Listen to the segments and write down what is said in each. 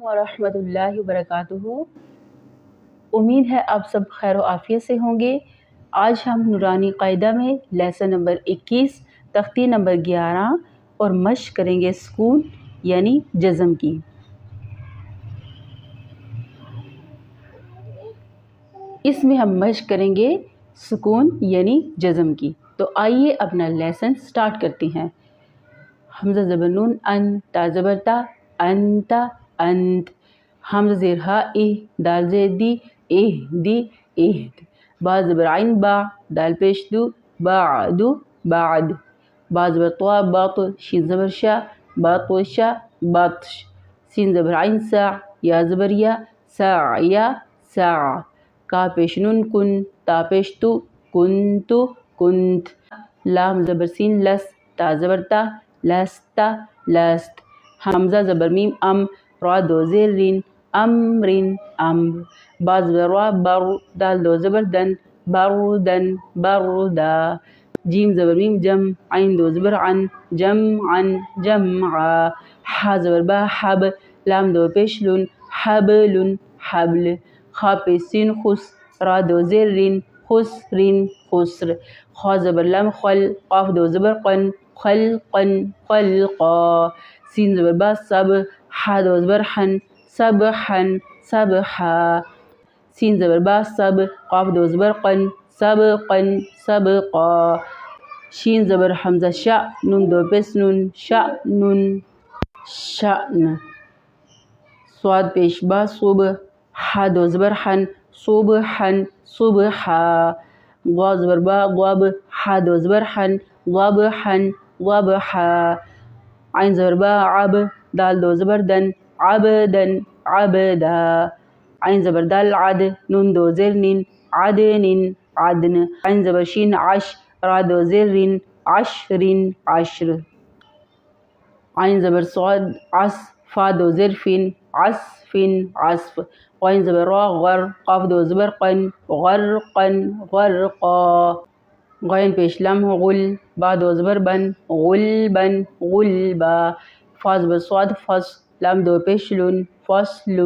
ورحمۃ اللہ وبرکاتہ۔ امید ہے آپ سب خیر و عافیت سے ہوں گے۔ آج ہم نورانی قاعدہ میں لیسن نمبر 21 تختی نمبر 11 اور مشق کریں گے سکون یعنی جزم کی۔ اس میں ہم مشق کریں گے سکون یعنی جزم کی۔ تو آئیے اپنا لیسن سٹارٹ کرتے ہیں۔ حمزہ زبر نون ان، تا زبر تا، انتا، انت۔ حمزہ زیر ہا اہ، دال زیر دی، دی، اہد۔ با زبر عین با، دال پیش دو، بعدو، بعد۔ با زبر طوا باط، شین زبر شا، باطشا، بطش۔ سین زبر عین سا، یا زبر یا، ساعیا، ساع۔ کا پیش نون کن، تا پیش تو، کنتو، کنت۔ لام زبر سین لس، تا زبر تا، لستا، لست۔ حمزہ زبر میم ام، را دو زیر رین، امرن، امر۔ با زبر را بر، دال دو زبر دن، بردن، بردا۔ جیم زبر میم جم، عین دو زبر عن، جمعا، جمعا۔ حا زبر با حب، لام دو پیش لن، حبل، حبل۔ خا پیش سین خس، را دو زیر رین، خسرن، خسر۔ خا زبر لام خل، قاف دو زبر قن، خلقا، خلقا۔ سین زبر با سب، حا دو زبر حن، سبحا، سبحا۔ سین زبر با سب، قاف دو زبر قن، سبقا، سبقا۔ شین زبر حمزہ شا، نون دو پیش نون، شأن، شأن۔ صاد پیش با صبح، حا دو زبر حن، صبحا، صبحا۔ ضا زبر با ضب، حا دو زبر حن، ضبحا، ضبحا۔ عین زبر با عب، دال دو زبر دن، عبدا، عبدا۔ عین زبر دال عد، نون دو زیر نین، عدن، عدن۔ عین زبر شین عش، را دو زیر رین، عشرن، عشر۔ عین زبر صاد عص، فا دو زیر فین، عصفن، عصف۔ غین زبر را غر، قاف دو زبر قن، غرقا، غرقا۔ غین پیش لام غل، با دو زبر بن، غلبا، غلبا۔ فا زبر صاد فص، لام دو پیش لن، فصل،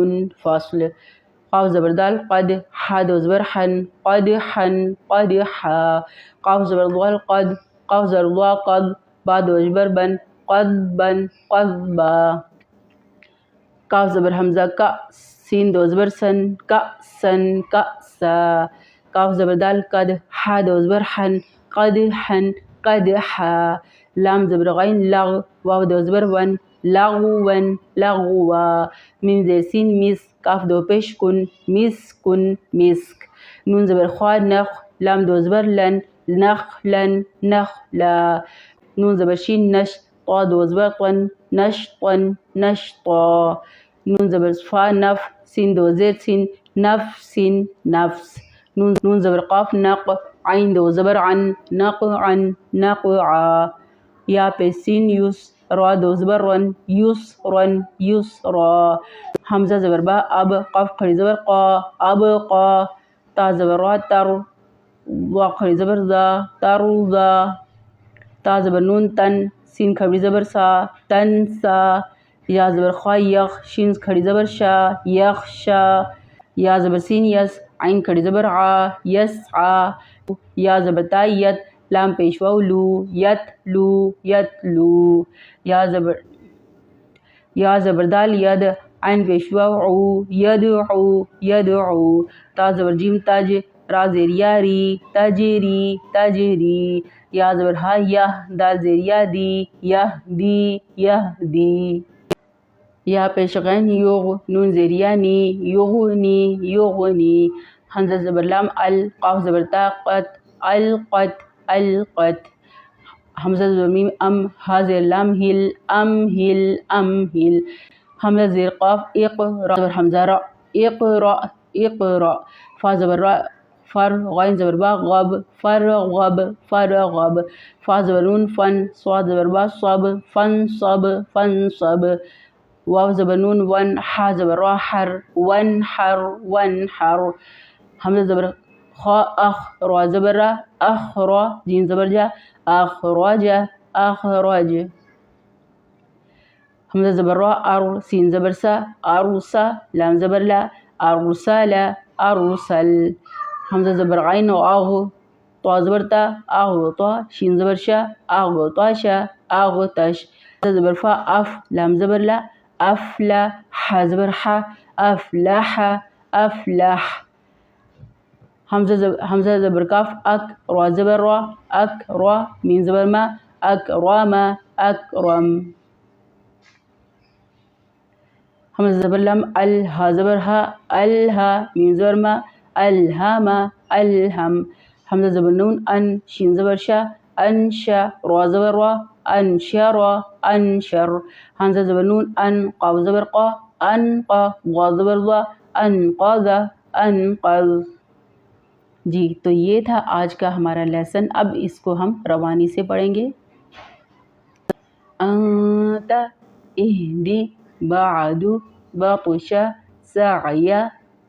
فصل۔ قاف زبر دال قد، حا دو زبر حن، قدحا، قدحا۔ قاف زبر ضال قد، قاف زبر ضا قد، با دو زبر بن، قضبا، قضبا۔ کاف زبر حمزہ کا، سین دو زبر سن، کأسا، کأسا۔ کاف زبر دال قد، حا دو زبر حن، قدحا، قدحا۔ لام زبر غین لغ، واو دو زبر ون، لغوا، لغوا۔ میم زیر سین مس، کاف دو پیش کن، مسکن، مسک۔ نون زبر خوا نخ، لام دو زبر لن، نخلا، نخلا۔ نون زبر شین نش، طا دو زبر طن، نشطا، نشطا۔ نون زبر فا نف، سین دو زیر سین، نفس، نفس۔ نون زبر قاف نق، عین دو زبر عن، نقعا، نقعا۔ یا پیش سین یس، را دو زبر رن، یسرا، یسرا۔ حمزہ زبر با اب، قاف کھڑی زبر قا، ابقا۔ تا زبر را تر، وا کھڑی زبر زا، ترزا۔ تا زبر نون تن، سین کھڑی زبر سا، تنسا۔ یا زبر خوا یخ، شین کھڑی زبر شا، یخشا۔ یا زبر سین یس، عین کھڑی زبر عا، یسعا۔ یا زبر تا یت، لام پیش واو لو، یتلو، یتلو۔ یا زبر دال ید، عین پیش واو عو، یدعو، یدعو۔ تا زبر جیم تج، را زیر یاری، تجری، تجری۔ یا زبر ہا یہ، دال زیر یا دی، یہدی، یہدی۔ یا پیش غین یغ، نون زیر یانی، یغنی، یغنی۔ حمزہ زبر لام ال، قاف زبر تا قت، القت، القت۔ حمزہ زبر میم ام، ہا زیر لام ہل، امہل، امہل۔ حمزہ زیر قاف اق، را زبر حمزہ را، اقرأ، اقرأ۔ فا زبر را فر، غین زبر با غب، فرغب، فرغب۔ فا زبر نون فن، صاد زبر با صب، فنصب، فنصب۔ واو زبر نون ون، حا زبر را حر، ونحر، ونحر۔ حمزہ زبر خا اخ، را زبر را، اخرا، جیم زبر جا، اخرج، اخرج۔ حمزہ زبر را ار، سین زبر سا ارسا، لام زبر لا ارسل ارسل، حمزہ زبر عین و آغ، طا زبر تا اغطا، شین زبر شا اغطش اغطش، حمزہ زبر فا اف، لام زبر لا افلا، ح زبر ح افلح افلح، حمزہ زبر کاف اک، را زبر را اک را، میم زبر ما اکرم اکرم، حمزہ زبر لم ال، ہا زبر ہا الہا، میم زبر ما الہم الہم، حمزہ زبر نون ان، شین زبر شا انشا، را زبر را انشر انشر، حمزہ زبر نون ان، قاف زبر قا انقا، ضاد زبر ضا انقذ انقذ۔ جی تو یہ تھا آج کا ہمارا لیسن، اب اس کو ہم روانی سے پڑھیں گے۔ انت اہدی بعد بطش سعی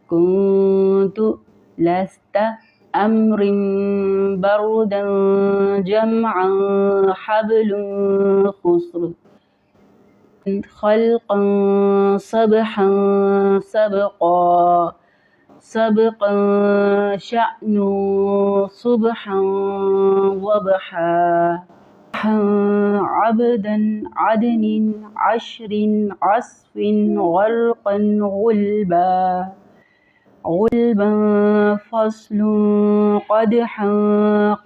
كنت لست أمر بردا جمعا حبل خسر خلقا صبحا سبقا سبقا شأن صبحا وضحا عبدا عدن عشر عصف غرقا غلبا غلبا فصل قدحا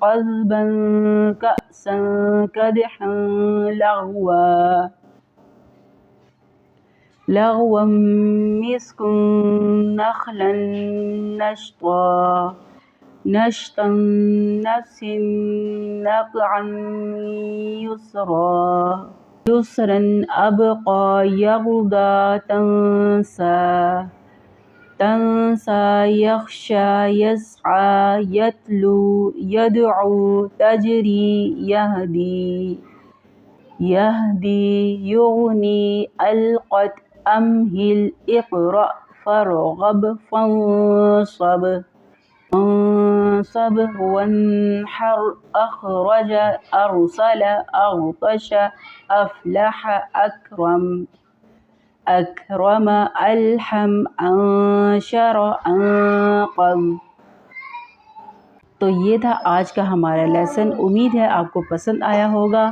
قذبا كأسا كدحا لغوا لغوا مسك نخلا نشطا نشطا نفس نقعا يسرا يسرا أبقى يرضى تنسى تنسى يخشى يسعى يتلو يدعو تجري يهدي يهدي يغني ألقت أمهل اقرأ فارغب فانصب انصب وانحر أخرج أرسل أغطش أفلح أكرم أكرم ألحم أنشر أنقذ۔ تو یہ تھا آج کا ہمارا لیسن، امید ہے آپ کو پسند آیا ہوگا۔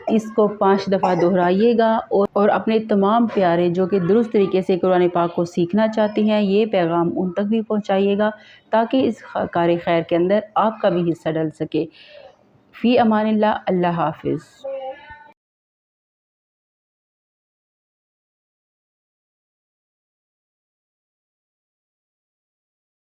اس کو 5 دفعہ دہرائیے گا اور اپنے تمام پیارے جو کہ درست طریقے سے قرآن پاک کو سیکھنا چاہتے ہیں یہ پیغام ان تک بھی پہنچائیے گا تاکہ اس کار خیر کے اندر آپ کا بھی حصہ ڈل سکے۔ فی امان اللہ، اللہ حافظ۔